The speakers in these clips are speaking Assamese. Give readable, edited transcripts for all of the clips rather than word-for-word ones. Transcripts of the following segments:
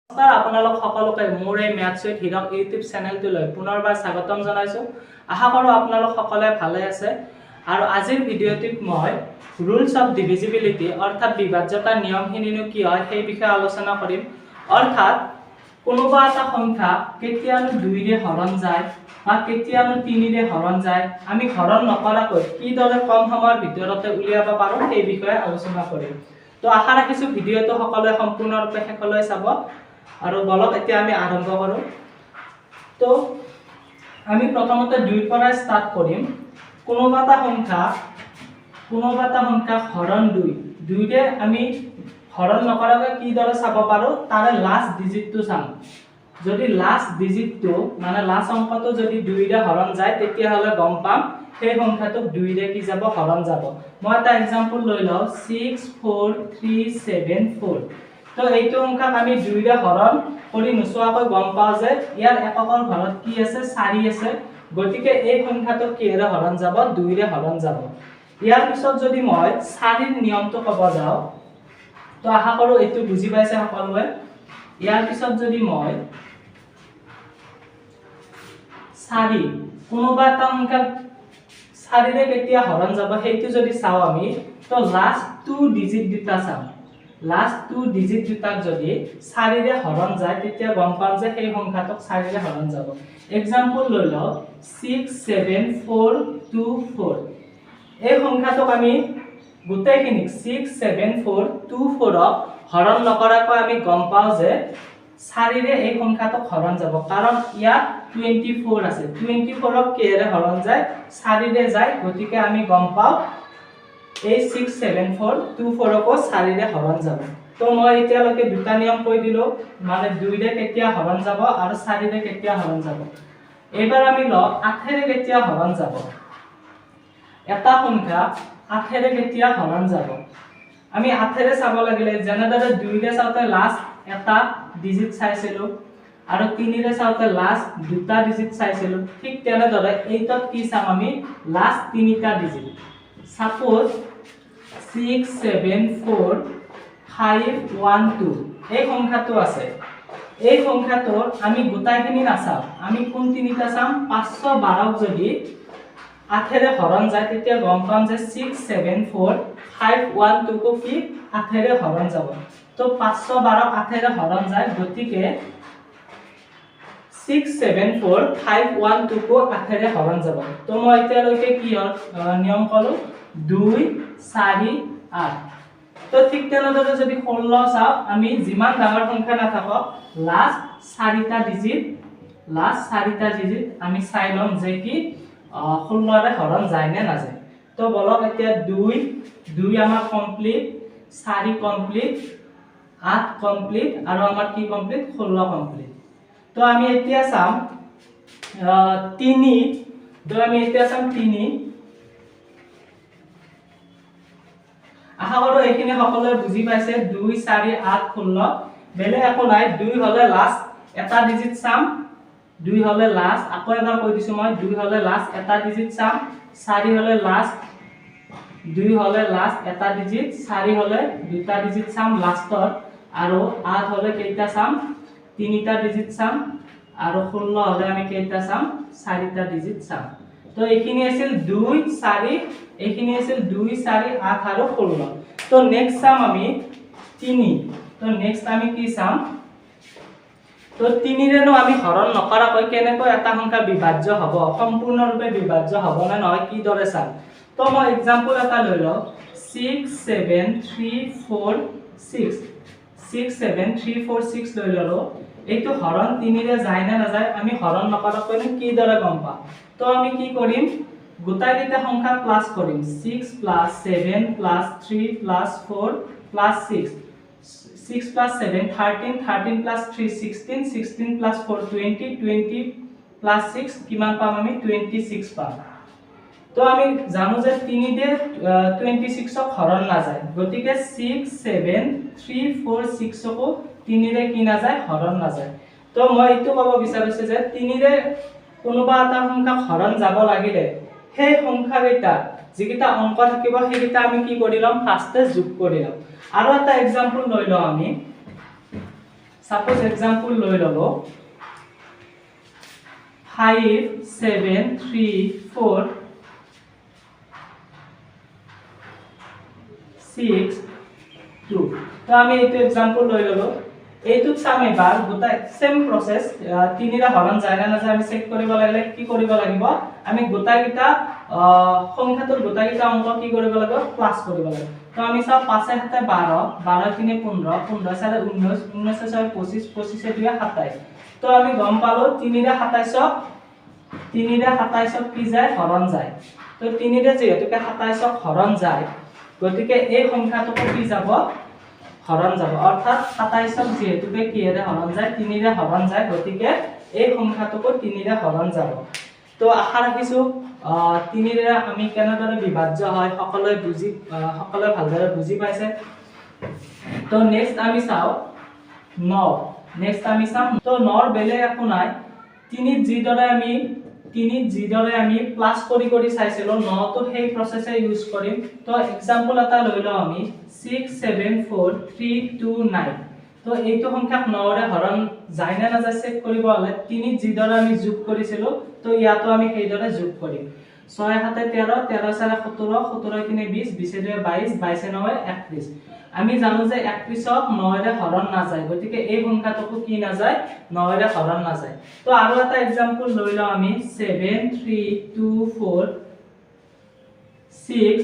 নমস্কাৰ আপোনালোক সকলোকে মোৰ এই ম্যাথছ উইথ হিৰক ইউটিউব চেনেলটোলৈ পুনৰবাৰ স্বাগতম জনাইছো। আশা কৰোঁ আপোনালোক সকলোৱে ভালে আছে আৰু আজিৰ ভিডিঅ'টোত মই ৰুলছ অফ ডিভিজিবিলিটি অৰ্থাৎ বিভাজ্যতাৰ নিয়মখিনিনো কি হয় সেই বিষয়ে আলোচনা কৰিম। অৰ্থাৎ কোনোবা এটা সংখ্যা কেতিয়ানো 2 ৰে হৰণ যায় বা কেতিয়ানো 3 ৰে হৰণ যায়, আমি হৰণ নকৰাকৈ কিদৰে কম সময়ৰ ভিতৰতে উলিয়াব পাৰোঁ সেই বিষয়ে আলোচনা কৰিম। তো আশা ৰাখিছোঁ ভিডিঅ'টো সকলোৱে সম্পূৰ্ণৰূপে শেষলৈ চাব। আৰু বলক এতিয়া আমি আৰম্ভ কৰোঁ। তো আমি প্ৰথমতে 2 ৰ পৰা ষ্টাৰ্ট কৰিম। কোনোবা এটা সংখ্যা হৰণ 2 ৰে আমি হৰণ নকৰাকৈ কিদৰে চাব পাৰোঁ তাৰে লাষ্ট ডিজিটটো চাম। যদি লাষ্ট ডিজিটটো মানে লাষ্ট অংকটো যদি 2 ৰে হৰণ যায় তেতিয়াহ'লে গম পাম সেই সংখ্যাটোক 2 ৰে কি যাব হৰণ যাব। মই এটা এক্সাম্পল লৈ লওঁ 64374। তো এইটো সংখ্যাক আমি 2 ৰে হৰণ কৰি নোচোৱাকৈ গম পাওঁ যে ইয়াৰ এককৰ ঘৰত কি আছে 4 আছে, গতিকে এই সংখ্যাটো কিহেৰে হৰণ যাব 2 ৰে হৰণ যাব। ইয়াৰ পিছত যদি মই 4 ৰ নিয়মটো ক'ব যাওঁ তো আশা কৰোঁ এইটো বুজি পাইছে সকলোৱে। ইয়াৰ পিছত যদি মই 4 কোনোবা এটা সংখ্যাক 4 ৰে কেতিয়া হৰণ যাব সেইটো যদি চাওঁ আমি তো লাষ্ট 2 ডিজিট দুটা চাম। লাষ্ট 2 ডিজিট দুটাক যদি 4 ৰে হৰণ যায় তেতিয়া গম পাম যে সেই সংখ্যাটোক 4 ৰে হৰণ যাব। এক্সাম্পল লৈ লওঁ 67424। এই সংখ্যাটোক আমি গোটেইখিনিক 67424ক হৰণ নকৰাকৈ আমি গম পাওঁ যে 4 ৰে এই সংখ্যাটোক হৰণ যাব, কাৰণ ইয়াত 24 আছে। 24ক কিহেৰে হৰণ যায় 4 ৰে যায়, গতিকে আমি গম পাওঁ এই 67424কো 4 ৰে হৰণ যাব। তো মই এতিয়ালৈকে দুটা নিয়ম কৈ দিলোঁ, মানে 2 ৰে কেতিয়া হৰণ যাব আৰু 4 ৰে কেতিয়া হৰণ যাব। এবাৰ আমি লওঁ 8 ৰে কেতিয়া হৰণ যাব। এটা সংখ্যা 8 ৰে কেতিয়া হৰণ যাব আমি 8 ৰে চাব লাগিলে যেনেদৰে 2 ৰে চাওঁতে লাষ্ট এটা ডিজিট চাইছিলোঁ আৰু 3 ৰে চাওঁতে লাষ্ট দুটা ডিজিট চাইছিলোঁ, ঠিক তেনেদৰে এইটোত কি চাম আমি লাষ্ট তিনিটা ডিজিট। সাপোজ 6745112 এই সংখ্যাটো আছে। এই সংখ্যাটোৰ আমি গোটাইখিনি নাচাম, আমি কোন তিনিটা চাম 512ক যদি 8 ৰে হৰণ যায় তেতিয়া গম পাম যে 6745112 কো কি 8 ৰে হৰণ যাব। তো 512ক 8 ৰে হৰণ যায়, গতিকে 6745112 কো 8 ৰে হৰণ যাব। তো মই এতিয়ালৈকে কি নিয়ম ক'লো 2 4 8। তো ঠিক তেনেদৰে যদি 16 চাওঁ আমি যিমান ডাঙৰ সংখ্যা নাথাকক লাষ্ট 4টা ডিজিট আমি চাই ল'ম যে কি 16 ৰে হৰণ যায় নে নাযায়। তো বলক এতিয়া 2 আমাৰ কমপ্লিট, 4 কমপ্লিট, 8 কমপ্লিট আৰু আমাৰ কি কমপ্লিট 16 কমপ্লিট। তো আমি এতিয়া চাম 3। আশা কৰোঁ এইখিনি সকলোৱে বুজি পাইছে। 2 4 8 16 বেলেগ একো নাই। 2 হলে লাষ্ট এটা ডিজিট চাম, 2 হলে লাষ্ট, আকৌ এবাৰ কৈ দিছোঁ মই 2 হলে লাষ্ট এটা ডিজিট চাম, 4 হলে লাষ্ট 2 হলে লাষ্ট এটা ডিজিট, 4 হলে দুটা ডিজিট চাম লাষ্টৰ, আৰু 8 হলে কেইটা চাম তিনিটা ডিজিট চাম, আৰু 16 হলে আমি কেইটা চাম 4টা ডিজিট চাম। তো এইখিনি আছিল 2 4, এইখিনি আছিল 2 4 8 আৰু 16। তো নেক্সট চাম আমি 3। তো নেক্সট আমি কি চাম তো 3 ৰেনো আমি হৰণ নকৰাকৈ কেনেকৈ এটা সংখ্যা বিভাজ্য হ'ব, সম্পূৰ্ণৰূপে বিভাজ্য হ'ব নে নহয় কিদৰে চাম। তো মই এক্সাম্পল এটা লৈ লওঁ 67346 লৈ ললো। এইটো হৰণ 3 ৰে যায় নে নাযায় আমি হৰণ নকৰাকৈ কিদৰে গম পাম। তো আমি কি কৰিম গোটাইকেইটা সংখ্যা প্লাস কৰিম 6 + 7 + 3 + 4 + 6 6 + 7 13 13 + 3 16 16 + 4 20 20 + 6 কিমান পাম আমি 26 পাম। তো আমি জানো যে 3 ৰে 26ক হৰণ নাযায়, গতিকে 67346 কো 3 ৰে কি নাযায় হৰণ নাযায়। তো মই এইটো ক'ব বিচাৰিছো যে 3 ৰে কোনোবা এটা সংখ্যাক হৰণ যাব লাগিলে সেই সংখ্যাকেইটা যিকেইটা অংক থাকিব সেইকেইটা আমি কি কৰি লম ফাৰ্ষ্টে যোগ কৰি লম। আৰু এটা এক্সাম্পল লৈ লওঁ আমি সাপোজ এক্সাম্পল লৈ ললো 5 7 3 4 6 2 তো আমি এইটো এক্সাম্পল লৈ ললো এইটোত চাম এবাৰ গোটাই সেম প্ৰসেস তিনিটা হৰণ যায় না নাযায় আমি চেক কৰিব লাগিলে কি কৰিব লাগিব আমি গোটাইটা সংখ্যাটোৰ গোটাইটা অংক কি কৰিব লাগিব প্লাস কৰিব লাগিব তো আমি চাও 5 এ 7 12 12 3 15 15 4 19 19 6 25 25 2 27 তো আমি গম পালো 3 ৰে 27 কি যায় হৰণ যায় তো 3 ৰে যেহেতুকে 27 হৰণ যায় গতিকে এই সংখ্যাটোক কি যাব হৰণ যাব অৰ্থাৎ 27 যেহেতুকে কিহেৰে হৰণ যায় 3 ৰে হৰণ যায় গতিকে এই সংখ্যাটোক 3 ৰে হৰণ যাব তো আশা ৰাখিছো 3 ৰে আমি কেনেদৰে বিভাজ্য হয় সকলোৱে ভালদৰে বুজি পাইছে তো নেক্সট আমি চাও 9 তো 9 বেলে একো নাই 3 যিদৰে আমি প্লাস কৰি চাইছিলো 9 তো সেই প্ৰসেসে ইউজ কৰিম তো एग्जांपल এটা লৈ লও আমি 67432 তো এইটো সংখ্যাক 9 ৰে হৰণ যায় না নাযায় চেক কৰিব হলে 3 যিদৰে আমি যোগ কৰিছিলো তো ইয়াতো আমি সেইদৰে যোগ কৰিম 6 7 13 13 4 17 17 3 20 20 2 22 22 9 31 আমি জানো যে 31ক 9 ৰে হৰণ না যায় গতিকে এই সংখ্যাটোকো কি না যায় 9 ৰে হৰণ না যায় তো আৰু এটা एग्जांपल লৈ লও আমি 7 3 2 4 6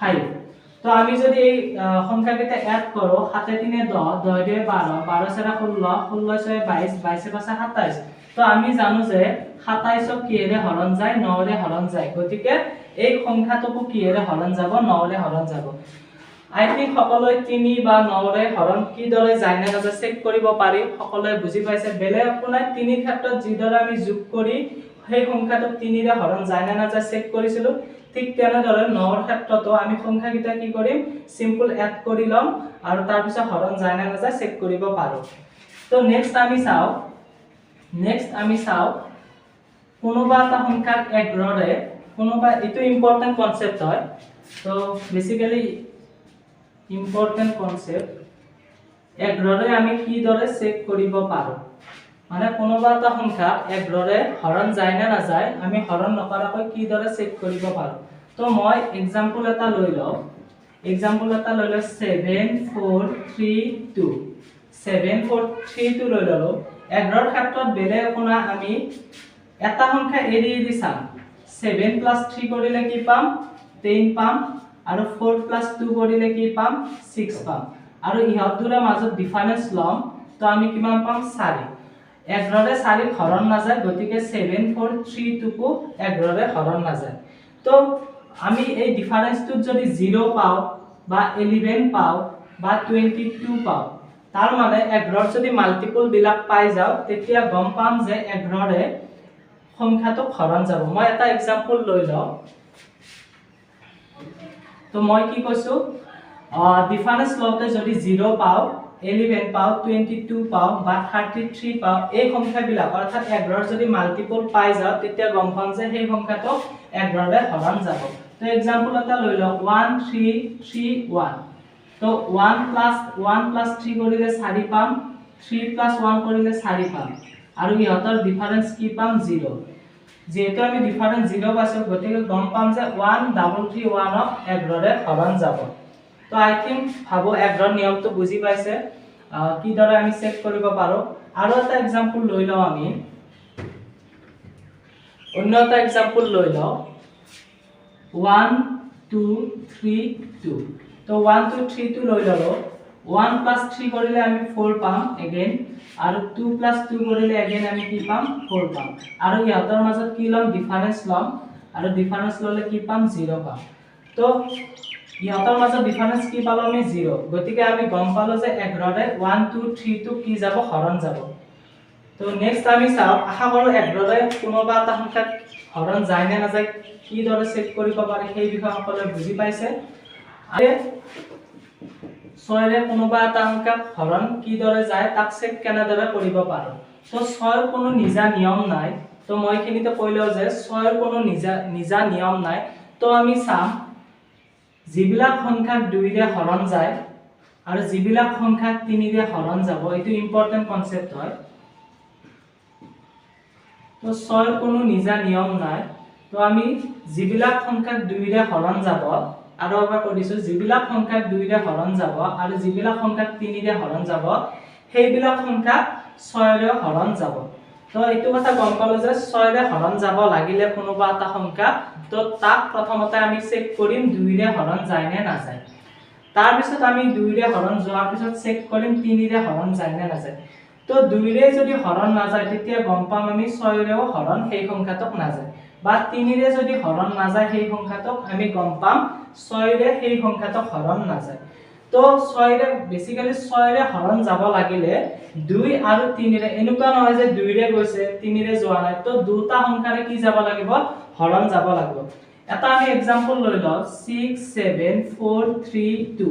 5 তো আমি যদি এই সংখ্যাকেইটা এড কৰো 7 3 10 10 2 12 12 4 16 16 6 22 22 5 27 তো আমি জানো যে 27ক কিহেৰে হৰণ যায় 9 ৰে হৰণ যায় গতিকে এই সংখ্যাটোকো কিহেৰে হৰণ যাব 9 ৰে হৰণ যাব আই থিংক সকলোৱে 3 বা 9 ৰে হৰণ কি দৰে যায় না নাযায় চেক কৰিব পাৰি সকলোৱে বুজি পাইছে বেলে আপোনাৰ 3 ক্ষেত্ৰত যিদৰে আমি যোগ কৰি সেই সংখ্যাটোক 3 ৰে হৰণ যায় না নাযায় চেক কৰিছিলো ঠিক তেনেদৰে 9 ৰ ক্ষেত্ৰতো আমি সংখ্যাকেইটা কি কৰিম সিম্পল এড কৰি লম আৰু তাৰ পিছত হৰণ যায় না নাযায় চেক কৰিব পাৰো তো নেক্সট আমি চাও কোনোবা এটা সংখ্যাক 11 ৰে কোনোবা এটো ইম্পৰ্টেন্ট কনসেপ্ট হয় তো বেসিক্যালি ইম্পৰ্টেন্ট কনসেপ্ট 11 ৰে আমি কি দৰে চেক কৰিব পাৰো মানে কোনোবা এটা সংখ্যা 11 ৰে হৰণ যায় না নাযায় আমি হৰণ নকৰাকৈ কি দৰে চেক কৰিব পাৰো তো মই एग्जांपल এটা লৈ লও 7432 7432 লৈ ললো 11 ৰ ক্ষেত্ৰত বেলে কোনা আমি এটা সংখ্যা এৰি চাম 7 + 3 কৰিলে কি পাম 10 পাম আৰু 4 + 2 কৰিলে কি পাম 6 পাম আৰু ইহত দুটাৰ মাজত ডিফাৰেন্স লম তো আমি কিমান পাম 4 11 ৰে 4 হৰণ না যায় গতিকে 7432 কো 11 ৰে হৰণ না যায় তো আমি এই ডিফাৰেন্সটো যদি 0 পাও বা 11 পাও বা 22 পাও তাৰ মানে 11 যদি মাল্টিপল বিলাক পাই যাও তেতিয়া গম পাম যে 11 ৰে সংখ্যাটো হৰণ যাব মই এটা एग्जांपल লৈ লও তো মই কি কৈছো ডিফাৰেন্স লওতে যদি 0 পাও 11 পাও 22 পাও বা 33 পাও এই সংখ্যা বিলাক অৰ্থাৎ 11 যদি মাল্টিপল পাই যাও তেতিয়া গম পাম যে সেই সংখ্যাটো 11 ৰে হৰণ যাব তো एग्जांपल এটা লৈ লও 1331 তো 1 + 3 কৰিলে 4 পাম 3 + 1 কৰিলে 4 পাম আৰু ইহতৰ ডিফাৰেন্স কি পাম 0 যেহেতু আমি ডিফাৰেন্স 0 পাইছো গতিকে গম পাম যে 1331 ক 11 ৰে হৰণ যাব তো আই থিংক ভাবো 11 নিয়মটো বুজি পাইছে কি দৰে আমি চেক কৰিব পাৰো আৰু এটা एग्जांपल লৈ লও আমি অন্য এটা एग्जांपल লৈ লও 1232 তো 1232 লৈ ললো 1 + 3 কৰিলে আমি 4 পাম अगेन আৰু 2 + 2 কৰিলে अगेन আমি কি পাম 4 পাম আৰু ইহতৰ মাজত কি লম ডিফাৰেন্স লম আৰু ডিফাৰেন্স ললে কি পাম 0 পাম তো ইহতৰ মাজত ডিফাৰেন্স কি পালো আমি 0 গতিকে আমি গম পালো যে 11 ৰে 1 2 3 টু কি যাব হৰণ যাব তো নেক্সট আমি চাও আশা কৰো 11 ৰে কোনোবা এটা সংখ্যা হৰণ যায় না নাযায় কি দৰে চেক কৰিব পাৰে সেই বিষয় সকলে বুজি পাইছে আৰু 6 ৰে কোনোবা এটা সংখ্যা হৰণ কি দৰে যায় তাক চেক কেনেদৰে কৰিব পাৰো তো 6 ৰ কোনো নিজা নিয়ম নাই তো মই খিনিতে কইলো যে 6 ৰ কোনো নিজা নিয়ম নাই তো আমি চাম যিবিলাক সংখ্যা 2 ৰে হৰণ যায় আৰু যিবিলাক সংখ্যাক 3 ৰে হৰণ যাব এইটো ইম্পৰ্টেন্ট কনসেপ্ট হয় তো 6 কোনো নিজা নিয়ম নাই তো আমি যিবিলাক সংখ্যাক 2 ৰে হৰণ যাব আৰু এবাৰ কৈছো যিবিলাক সংখ্যাক 2 ৰে হৰণ যাব আৰু যিবিলাক সংখ্যাক 3 ৰে হৰণ যাব সেইবিলাক সংখ্যা 6 ৰে হৰণ যাব তো এইটো কথা গম পালো যে 6 ৰে হৰণ যাব লাগিলে কোনোবা এটা সংখ্যা তো তাক প্ৰথমতে আমি চেক কৰিম 2 ৰে হৰণ যায় নে নাযায় তাৰ পিছত আমি 2 ৰে হৰণ যোৱাৰ পিছত চেক কৰিম 3 ৰে হৰণ যায় নে নাযায় তো 2 ৰে যদি হৰণ নাযায় তেতিয়া গম পাম আমি 6 ৰেও হৰণ সেই সংখ্যাটোক নাযায় বা 3 ৰে যদি হৰণ নাযায় সেই সংখ্যাটোক আমি গম পাম 6 ৰে সেই সংখ্যাটোক হৰণ নাযায় তো 6 ৰে বেসিক্যালি 6 ৰে হৰণ যাব লাগিলে 2 আৰু 3 ৰে এনেকুৱা নহয় যে 2 ৰে গৈছে 3 ৰে যোৱা নাই তো দুটা সংখ্যাৰে কি যাব লাগিব হৰণ যাব লাগিব এটা আমি एग्जांपल লৈ লও 6 7 4 3 2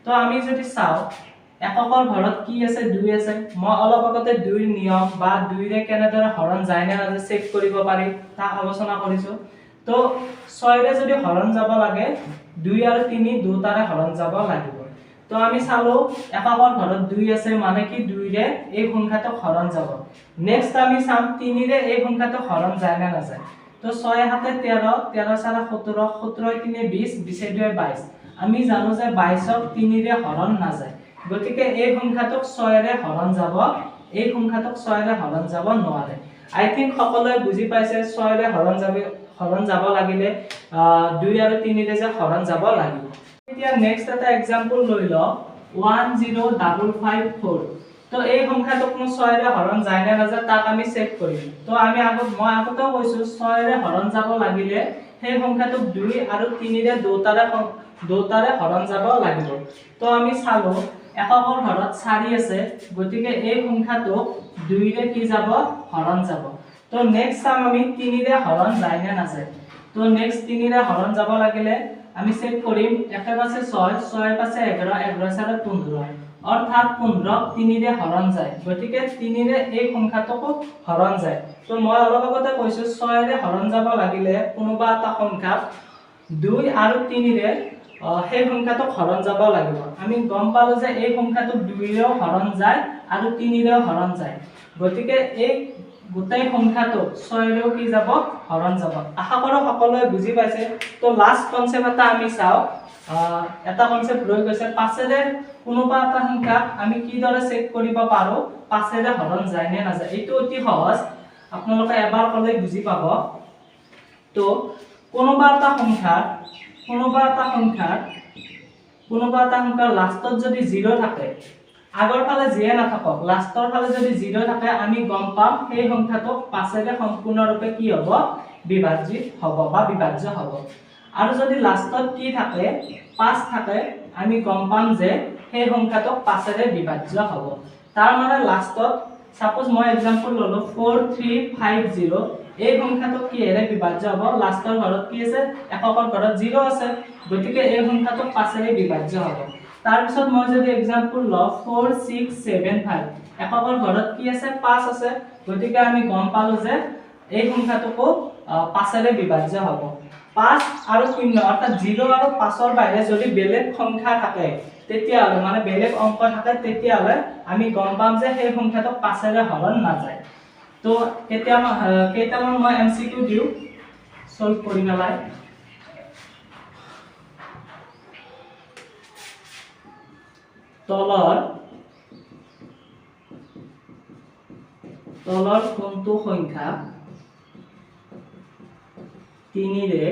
তো আমি যদি চাও এককৰ ঘৰত কি আছে 2 আছে মই অলপ আগতে 2 ৰ নিয়ম বা 2 ৰে কেনেদৰে হৰণ যায় না নাযায় চেক কৰিব পাৰি তা আলোচনা কৰিছো তো 6 ৰে যদি হৰণ যাব লাগে 2 আৰু 3 দুটাৰে হৰণ যাব লাগিব তো আমি চালো এককৰ ঘৰত 2 আছে মানে কি 2 ৰে এই সংখ্যাটো হৰণ যাব নেক্সট আমি চাম 3 ৰে এই সংখ্যাটো হৰণ যায় না নাযায় তো 6 হাতে 13 13 সারা 17 17 3 20 20 2 22 আমি জানো যে 22ক 3 ৰে হৰণ নাযায় গতিকে এই সংখ্যাটোক 6 ৰে হৰণ যাব এই সংখ্যাটোক 6 ৰে হৰণ যাব নোৱাৰে আই থিংক সকলোৱে বুজি পাইছে 6 ৰে হৰণ যাব লাগিলে 2 আৰু 3 ৰে যে হৰণ যাব লাগিব এতিয়া নেক্সট এটা एग्जांपल লৈ ল 10554 তো এই সংখ্যাটোক 6 ৰে হৰণ যায় না নাযায় তাক আমি চেক কৰিম তো আমি মই আগতেও কৈছো 6 ৰে হৰণ যাব লাগিলে সেই সংখ্যাটোক 2 আৰু 3 ৰে দুটাৰে হৰণ যাব লাগিব তো আমি চালো এককৰ ঘৰত 4 আছে গতিকে এই সংখ্যাটোক 2 ৰে কি যাব হৰণ যাব তো নেক্সট চাম আমি 3 ৰে হৰণ যায় না নাযায় তো নেক্সট 3 ৰে হৰণ যাব লাগিলে আমি চেক কৰিম 1 পাছে 6 6 পাছে 11 11 সাৰা 15 অৰ্থাৎ 15 3 ৰে হৰণ যায় গতিকে 3 ৰে এই সংখ্যাটোক হৰণ যায় তো মই অলপ আগতে কৈছো 6 ৰে হৰণ যাব লাগিলে কোনোবা এটা সংখ্যা 2 আৰু 3 ৰে সেই সংখ্যাটোক হৰণ যাব লাগিব আমি গম পালো যে এই সংখ্যাটোক 2 ৰেও হৰণ যায় আৰু 3 ৰেও হৰণ যায় গতিকে এই গোটেই সংখ্যাটোক 6 ৰেও কি যাব হৰণ যাব আশা কৰো সকলোৱে বুজি পাইছে তো লাষ্ট কনসেপ্ট এটা আমি চাও এটা কনসেপ্ট ৰৈ গৈছে পাছেৰে কোনোবা এটা সংখ্যা আমি কি দৰে চেক কৰিব পাৰো পাছেৰে হৰণ যায় নে নাযায় এইটো অতি সহজ আপোনালোকে এবাৰ কলে বুজি পাব তো কোনোবা এটা সংখ্যাৰ লাষ্টত যদি 0 থাকে আগৰ ফালে যিয়ে নাথাকক লাষ্টৰ ফালে যদি 0 থাকে আমি গম পাম সেই সংখ্যাটো পাছেৰে সম্পূৰ্ণৰূপে কি হ'ব বিভাজিত হ'ব বা বিভাজ্য হ'ব আৰু যদি লাষ্টত কি থাকে 5 থাকে আমি গম পাম যে সেই সংখ্যাটো পাছেৰে বিভাজ্য হ'ব তাৰ মানে লাষ্টত সাপোজ মই एग्जांपल ললো 4350 এই সংখ্যাটো কি এৰে বিভাজ্য হ'ব লাষ্টৰ ঘৰত কি আছে এককৰ ঘৰত 0 আছে গতিকে এই সংখ্যাটো পাছেৰে বিভাজ্য হ'ব তাৰ পিছত মই যদি एग्जांपल ল 4675 এককৰ ঘৰত কি আছে 5 আছে গতিকে আমি গম পালো যে এই সংখ্যাটোকো পাছেৰে বিভাজ্য হ'ব 5 আৰু 0 অৰ্থাৎ 0 আৰু 5 ৰ বাহিৰে যদি বেলেগ সংখ্যা থাকে তেতিয়াহলে মানে বেলেগ অংক থাকে তেতিয়াহলে আমি গম পাম যে সেই সংখ্যাটো পাছেৰে হৰণ নাযায় তো কেইটামান মই এমসিকিউ দিও সলভ কৰি পেলাই তলৰ কোনটো সংখ্যা 3 ৰে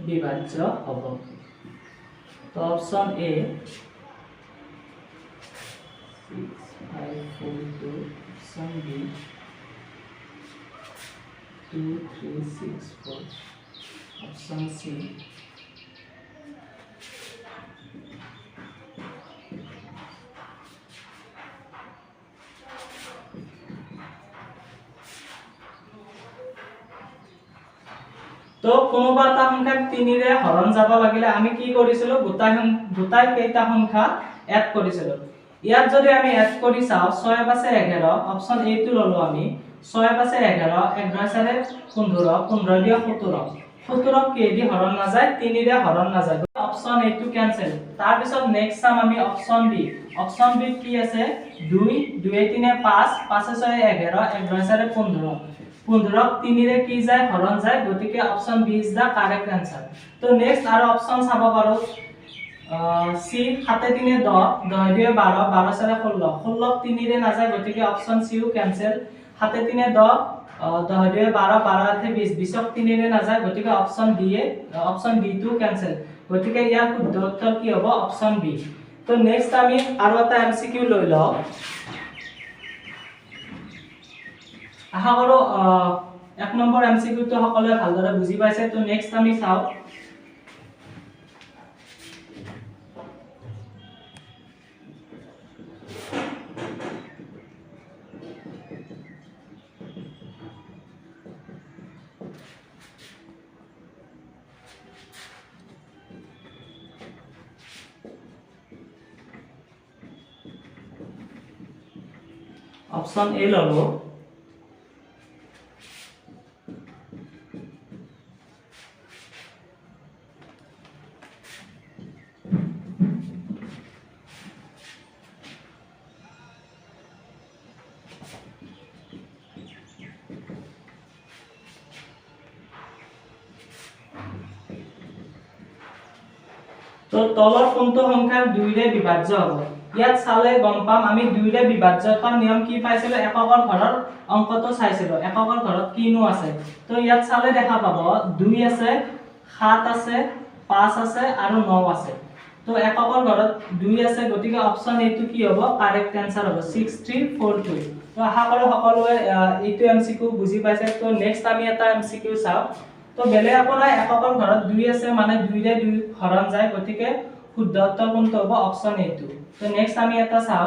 বিভাজ্য হ'ব তো option A 6542 option B 2364 option C তো কোনোবা এটা সংখ্যাক 3 ৰে হৰণ যাব লাগিলে আমি কি কৰিছিলো গোটাই কেইটা সংখ্যা এড কৰিছিলো ইয়াত যদি আমি এড কৰি চাও 6 পাছে 11 অপশন এ টো ললো আমি 6 পাছে 11 11 সারে 15 15 দিয়ে 17 17ক k দি হৰণ নাযায় 3 ৰে হৰণ নাযায় অপচন এ টু ক্যান্সেল তাৰ পিছত নেক্সট চাম আমি অপচন বি কি আছে 2 2 3 5 5 6 11 11 4 15 15ক 3 ৰে কি যায় হৰণ যায় গতিকে option B is the correct answer তো নেক্সট আৰু অপচন চাব পাৰো সি 7 3 10 10 2 12 12 4 16 16ক 3 ৰে নাযায় গতিকে অপচন সি ও ক্যান্সেল 7 3 10 10 2 12 12 8 20 20ক 3 ৰে নাযায় গতিকে অপচন বি টু ক্যান্সেল গতিকে ইয়াৰ শুদ্ধ উত্তৰ কি হ'ব অপচন বি তো নেক্সট আমি আৰু এটা এমসিকিউ লৈ লও আশা কৰো এক নম্বৰ এমসিকিউ তো সকলোৱে ভালদৰে বুজি পাইছে তো নেক্সট আমি চাও অপচন এ ললো তো তলৰ কোনটো সংখ্যা 2 ৰে বিভাজ্য হ'ব ইয়াত চালে গম পাম আমি 2 ৰে বিভাজ্যতাৰ নিয়ম কি পাইছিলো এককৰ ঘৰৰ অংকটো চাইছিলো এককৰ ঘৰত কিনো আছে তো ইয়াত চালে দেখা পাব 2 আছে 7 আছে 5 আছে আৰু 9 আছে তো এককৰ ঘৰত 2 আছে গতিকে অপচন এ টু কি হ'ব কাৰেক্ট आंसर হ'ব 6342 তো আশা কৰো সকলোৱে এইটো এমসিকিউ বুজি পাইছে তো নেক্সট আমি এটা এমসিকিউ চাও তো বেলে আপোনাৰ এককৰ ঘৰত 2 আছে মানে 2 ৰে 2 হৰণ যায় গতিকে শুদ্ধ উত্তৰ কোনটো হ'ব অপচন এ টু তো নেক্সট আমি এটা চাও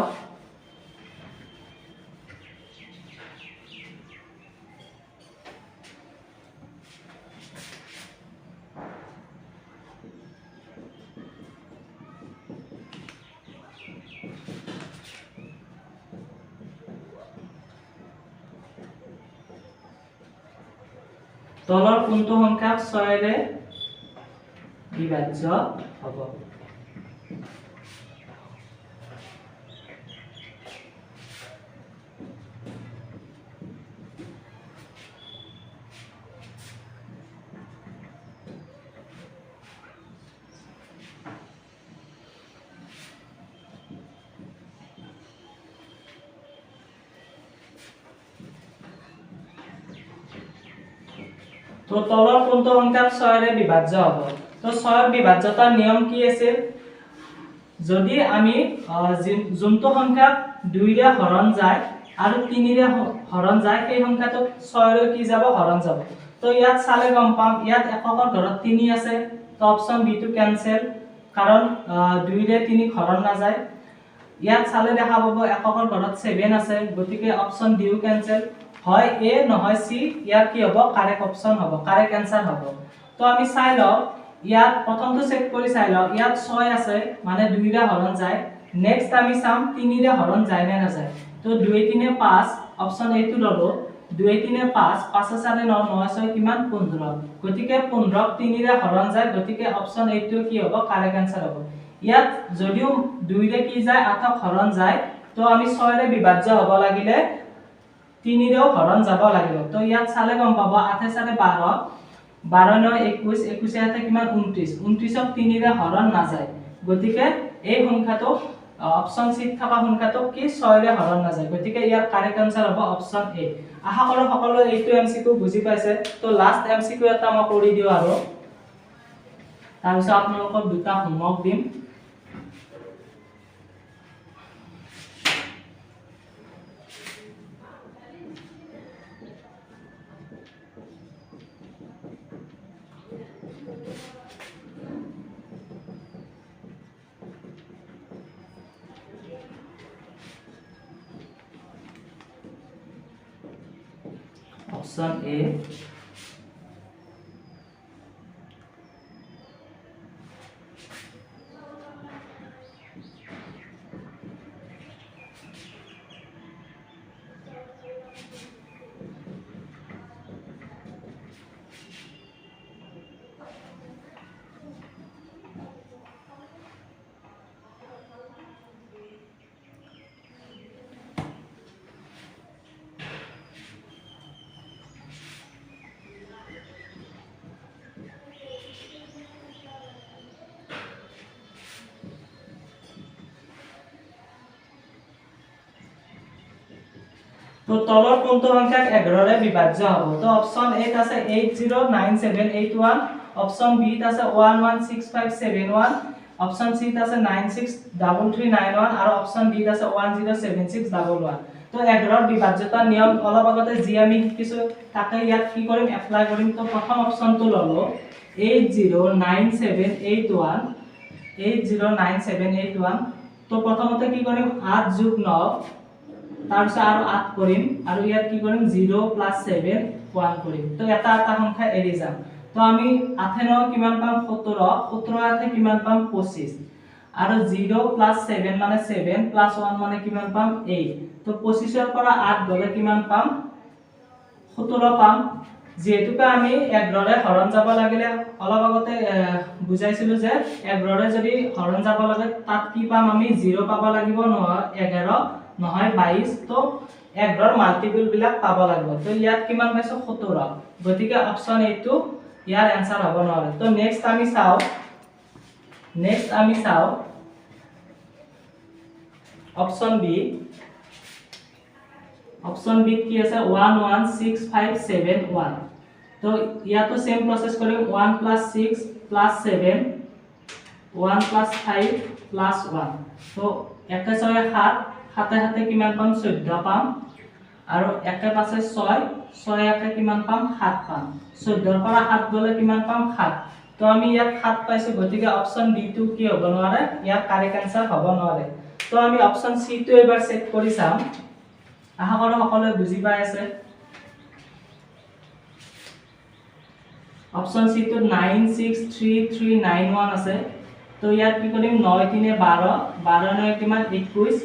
তলৰ কোনটো সংখ্যা 6 ৰে বিভাজ্য হ'ব তো তলৰ কোনটো সংখ্যা 6 ৰে বিভাজ্য হ'ব তো 6 ৰ বিভাজ্যতাৰ নিয়ম কি আছে যদি আমি যোনটো সংখ্যা 2 ৰে হৰণ যায় আৰু 3 ৰে হৰণ যায় সেই সংখ্যাটো 6 ৰে কি যাব হৰণ যাব তো ইয়াত চালে গম পাম ইয়াত এককৰ ঘৰত 3 আছে তো অপচন বি টু ক্যান্সেল কাৰণ 2 ৰে 3 হৰণ নাযায় ইয়াত চালে দেখা পাব এককৰ ঘৰত 7 আছে গতিকে অপচন ডি ও ক্যান্সেল হয় এ নহয় সি ইয়াৰ কি হ'ব কাৰেক্ট অপচন হ'ব কাৰেক্ট आंसर হ'ব তো আমি চাই লও ইয়াত প্ৰথমটো চেক কৰি চাই লও ইয়াত 6 আছে মানে 2 ৰে হৰণ যায় নেক্সট আমি চাম 3 ৰে হৰণ যায় না নাযায় তো 2 3 5 অপচন এ টু ললো 2 3 5 5 4 9 9 6 কিমান 15 গতিকে 15ক 3 ৰে হৰণ যায় গতিকে অপচন এ টু কি হ'ব কাৰেক্ট आंसर হ'ব ইয়াত যদিও 2 ৰে কি যায় 8ক হৰণ যায় তো আমি 6 ৰে বিভাজ্য হ'ব লাগিলে 3 ৰেও হৰণ যাব লাগিব তো ইয়াত চালে গম পাব 8 4 12 12 9 21 21 8 কিমান 29 29ক 3 ৰে হৰণ নাযায় গতিকে এই সংখ্যাটো অপচন সি থকা সংখ্যাটো কি 6 ৰে হৰণ নাযায় গতিকে ইয়াৰ কাৰেক্ট आंसर হ'ব অপচন এ আশা কৰো সকলোৱে এইটো এমসিকিউ বুজি পাইছে তো লাষ্ট এমসিকিউ এটা মই কৰি দিও আৰু তাৰ পিছত আপোনালোকক দুটা হোমৱৰ্ক দিম Option A তো তলৰ কোনটো সংখ্যাক 11 ৰে বিভাজ্য হ'ব তো অপচন এ আছে 809781 অপচন বি আছে 116571 অপচন সি আছে 963391 আৰু অপচন ডি আছে 107611 তো 11 ৰ বিভাজ্যতা নিয়ম অলপ আগতে যি আমি শিকিছো তাকে ইয়াত কি কৰিম এপ্লাই কৰিম তো প্ৰথম অপচনটো ললো 809781 তো প্ৰথমতে কি কৰিম 8 + 9 তাৰপিছত আৰু 8 কৰিম আৰু ইয়াত কি কৰিম 0 + 7 1 কৰিম তো এটা এটা সংখ্যা এৰি যাম তো আমি 8 9 কিমান পাম 17 17 আছে কিমান পাম 25 আৰু 0 + 7 মানে 7 + 1 মানে কিমান পাম 8 তো 25 ৰ পৰা 8 গলে কিমান পাম 17 পাম যেহেতুকে আমি 11 ৰে হৰণ যাব লাগিলে অলপ আগতে বুজাইছিলো যে 11 ৰে যদি হৰণ যাব লাগে তাত কি পাম আমি 0 পাব লাগিব নহয় 11 নহয় 22 তো 11 ৰ মাল্টিপল বিলাক পাব লাগিব তো ইয়াত কিমান পাইছো 17 গতিকে অপচন এ টো ইয়াৰ आंसर হ'ব নোৱাৰে তো নেক্সট আমি চাও অপচন বি কি আছে 116571 তো ইয়াতো সেম প্রসেস কৰিম 1 + 6 + 7 1 + 5 + 1 তো 1 6 7 7 7 কিমান পাম 14 পাম আৰু 1 5 6 6 1 কিমান পাম 7 পাম 14 ৰ পৰা 7 গলে কিমান পাম 7 তো আমি ইয়াত 7 পাইছো গতিকে অপচন বি টো কি হ'ব নোৱাৰে ইয়াৰ কাৰেক্ট आंसर হ'ব নোৱাৰে তো আমি অপচন সি টো এবাৰ চেক কৰি চাম আশা কৰো সকলোৱে বুজি পাই আছে অপচন সি টো 963391 আছে তো ইয়াত কি কৰিম 9 3 12 12 9 কিমান 21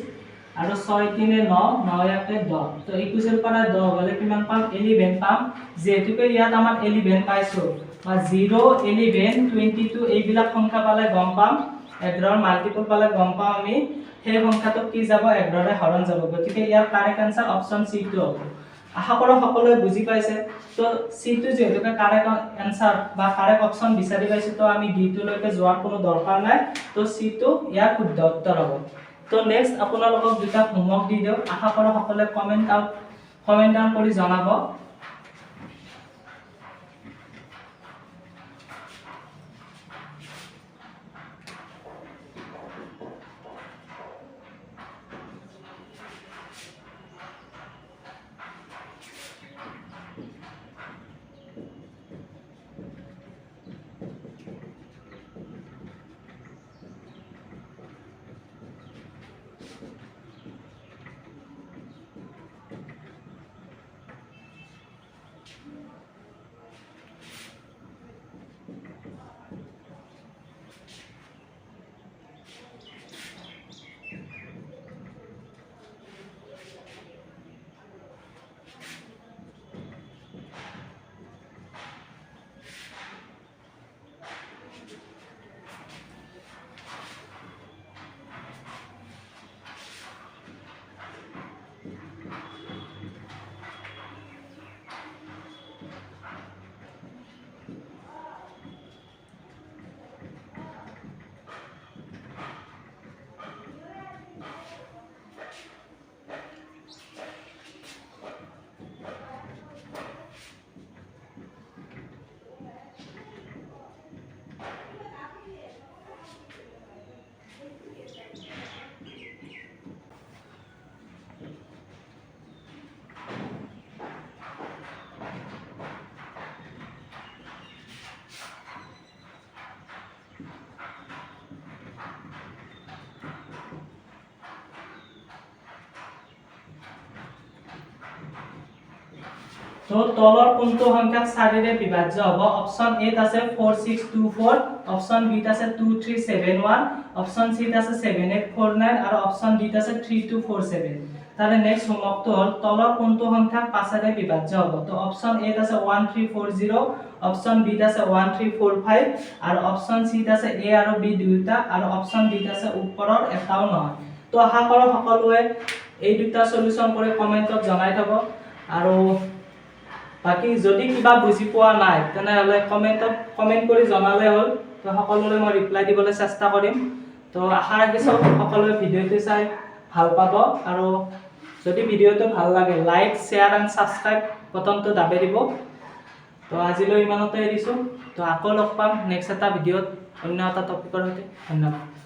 আৰু 6 3 9 9 1 10 তো 21 ৰ পৰা 10 গলে কিমান পাম 11 পাম যেহেতুকে ইয়াত আমাৰ 11 পাইছো বা 0 11 22 এইবিলাক সংখ্যা পালে গম পাম 11 ৰ মাল্টিপল পালে গম পাম আমি সেই সংখ্যাটো কি যাব 11 ৰে হৰণ যাব গতিকে ইয়াৰ কাৰেক্ট आंसर অপচন সি টো হ'ব আশা কৰো সকলোৱে বুজি পাইছে তো সি টো যেহেতুকে কাৰেক্ট आंसर বা কাৰেক্ট অপচন বিচাৰি পাইছো তো আমি ডি টো লৈকে যোৱাৰ কোনো দৰকাৰ নাই তো সি টো ইয়াৰ শুদ্ধ উত্তৰ হ'ব তো নেক্সট আপোনালোকক দুটা হোমৱৰ্ক দি দিও আশা কৰো সকলোৱে কমেন্ট ডাউন কৰি জনাব তো তলৰ কোনটো সংখ্যা 4 ৰে বিভাজ্য হ'ব অপচন এ আছে 4624 অপচন বি আছে 2371 অপচন সি আছে 7849 আৰু অপচন ডি আছে 3247 তাৰে নেক্সট হোমৱৰ্কটো হ'ল তলৰ কোনটো সংখ্যা 5 ৰে বিভাজ্য হ'ব তো অপচন এ আছে 1340 অপচন বি আছে 1345 আৰু অপচন সি আছে এ আৰু বি দুটা আৰু অপচন ডি আছে ওপৰৰ এটাও নহয় তো আশা কৰো সকলোৱে এই দুটা সলিউশন কৰি কমেন্টত জনাই থব আৰু বাকি যদি কিবা বুজি পোৱা নাই তেনেহলে কমেন্ট কৰি জনালে হ'ল তো সকলোৰে মই ৰিপ্লাই দিবলৈ চেষ্টা কৰিম তো আশা ৰাখিছো সকলোৱে ভিডিওটো চাই ভাল পাব আৰু যদি ভিডিঅ'টো ভাল লাগে লাইক শ্বেয়াৰ এণ্ড ছাবস্ক্ৰাইব বটনটো দাবি দিব। তো আজিলৈ ইমানতে এৰিছোঁ। তো আকৌ লগ পাম নেক্সট এটা ভিডিঅ'ত অন্য এটা টপিকৰ সৈতে। ধন্যবাদ।